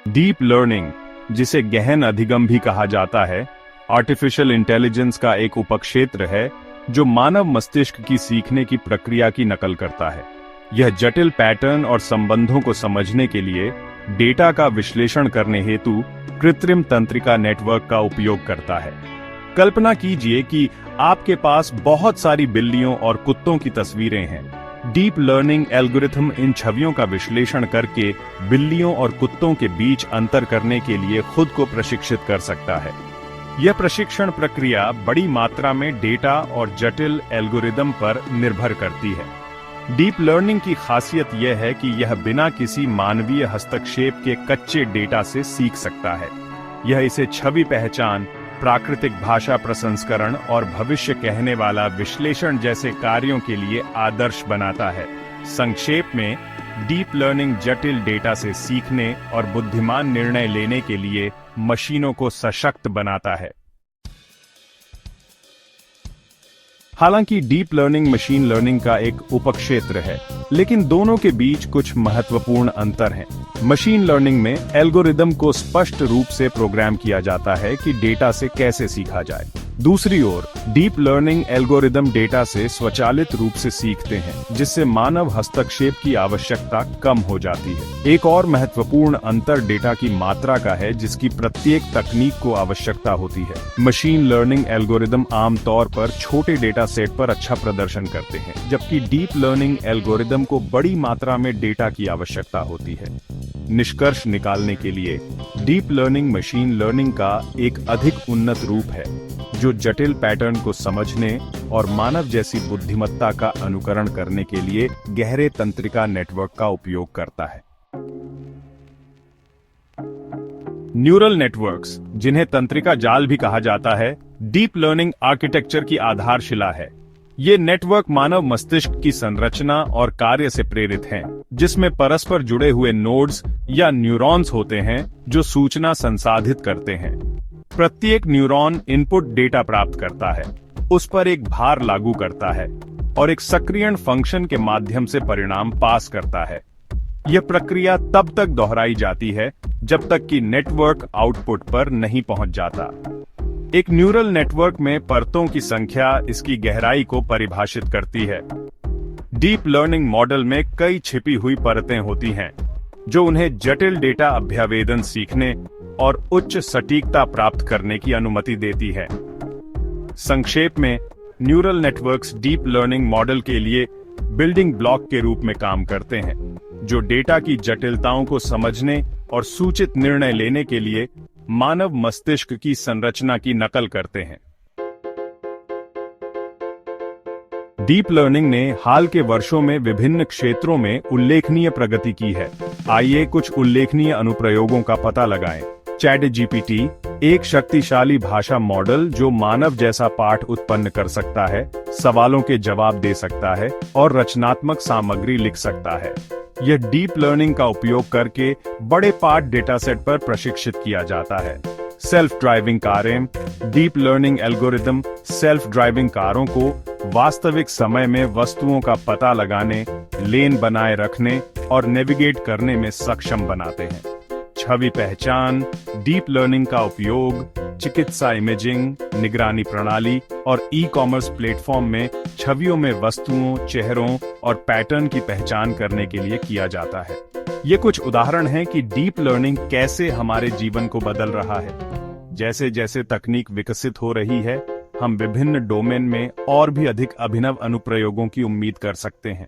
Deep learning, जिसे गहन अधिगम भी कहा जाता है, आर्टिफिशियल इंटेलिजेंस का एक उपक्षेत्र है जो मानव मस्तिष्क की सीखने की प्रक्रिया की नकल करता है। यह जटिल पैटर्न और संबंधों को समझने के लिए डेटा का विश्लेषण करने हेतु कृत्रिम तंत्रिका नेटवर्क का उपयोग करता है। कल्पना कीजिए कि आपके पास बहुत सारी बिल्लियों और कुत्तों की तस्वीरें हैं। डीप लर्निंग एल्गोरिथम इन छवियों का विश्लेषण करके बिल्लियों और कुत्तों के बीच अंतर करने के लिए खुद को प्रशिक्षित कर सकता है। यह प्रशिक्षण प्रक्रिया बड़ी मात्रा में डेटा और जटिल एल्गोरिदम पर निर्भर करती है। डीप लर्निंग की खासियत यह है कि यह बिना किसी मानवीय हस्तक्षेप के कच्चे डेटा से सीख सकता है। यह इसे छवि पहचान, प्राकृतिक भाषा प्रसंस्करण और भविष्य कहने वाला विश्लेषण जैसे कार्यों के लिए आदर्श बनाता है। संक्षेप में, डीप लर्निंग जटिल डेटा से सीखने और बुद्धिमान निर्णय लेने के लिए मशीनों को सशक्त बनाता है। हालांकि डीप लर्निंग मशीन लर्निंग का एक उपक्षेत्र है, लेकिन दोनों के बीच कुछ महत्वपूर्ण अंतर हैं। मशीन लर्निंग में एल्गोरिदम को स्पष्ट रूप से प्रोग्राम किया जाता है कि डेटा से कैसे सीखा जाए। दूसरी ओर, डीप लर्निंग एल्गोरिदम डेटा से स्वचालित रूप से सीखते हैं, जिससे मानव हस्तक्षेप की आवश्यकता कम हो जाती है। एक और महत्वपूर्ण अंतर डेटा की मात्रा का है, जिसकी प्रत्येक तकनीक को आवश्यकता होती है। मशीन लर्निंग एल्गोरिदम आमतौर पर छोटे डेटा सेट पर अच्छा प्रदर्शन करते हैं, जबकि डीप लर्निंग एल्गोरिदम को बड़ी मात्रा में डेटा की आवश्यकता होती है। निष्कर्ष निकालने के लिए, डीप लर्निंग मशीन लर्निंग का एक अधिक उन्नत रूप है, जो जटिल पैटर्न को समझने और मानव जैसी बुद्धिमत्ता का अनुकरण करने के लिए गहरे तंत्रिका नेटवर्क का उपयोग करता है। न्यूरल नेटवर्क्स, जिन्हें तंत्रिका जाल भी कहा जाता है, डीप लर्निंग आर्किटेक्चर की आधारशिला है। ये नेटवर्क मानव मस्तिष्क की संरचना और कार्य से प्रेरित हैं, जिसमें परस्पर जुड़े हुए नोड्स या न्यूरॉन्स होते हैं जो सूचना संसाधित करते हैं। प्रत्येक न्यूरॉन इनपुट डेटा प्राप्त करता है, उस पर एक भार लागू करता है और एक सक्रियण फंक्शन के माध्यम से परिणाम पास करता है। यह प्रक्रिया तब तक दोहराई जाती है जब तक कि नेटवर्क आउटपुट पर नहीं पहुंच जाता। एक न्यूरल नेटवर्क में परतों की संख्या इसकी गहराई को परिभाषित करती है। डीप लर्निंग मॉडल में कई छिपी हुई परतें होती हैं, जो उन्हें जटिल डेटा अभ्यावेदन सीखने और उच्च सटीकता प्राप्त करने की अनुमति देती है। संक्षेप में, neural networks deep learning model के लिए बिल्डिंग ब्लॉक के रूप में काम करते हैं, जो डेटा की जटिलताओं को समझने और सूचित निर्णय लेने के लिए मानव मस्तिष्क की संरचना की नकल करते हैं। डीप लर्निंग ने हाल के वर्षों में विभिन्न क्षेत्रों में उल्लेखनीय प्रगति की है। आइए कुछ उल्लेखनीय अनुप्रयोगों का पता लगाएं। चैटजीपीटी, एक शक्तिशाली भाषा मॉडल जो मानव जैसा पाठ उत्पन्न कर सकता है, सवालों के जवाब दे सकता है और रचनात्मक सामग्री लिख सकता है। यह डीप लर्निंग का उपयोग करके बड़े पाठ डेटा सेट पर प्रशिक्षित किया जाता है। सेल्फ ड्राइविंग कारें, deep learning algorithm self driving कारों को वास्तविक समय में वस्तुओं का पता लगाने, लेन बनाए रखने और नेविगेट करने में सक्षम बनाते हैं। छवि पहचान, डीप लर्निंग का उपयोग चिकित्सा इमेजिंग, निगरानी प्रणाली और ई-कॉमर्स प्लेटफॉर्म में छवियों में वस्तुओं, चेहरों और पैटर्न की पहचान करने के लिए किया जाता है। ये कुछ उदाहरण हैं कि डीप लर्निंग कैसे हमारे जीवन को बदल रहा है। जैसे जैसे तकनीक विकसित हो रही है, हम विभिन्न डोमेन में और भी अधिक अभिनव अनुप्रयोगों की उम्मीद कर सकते हैं।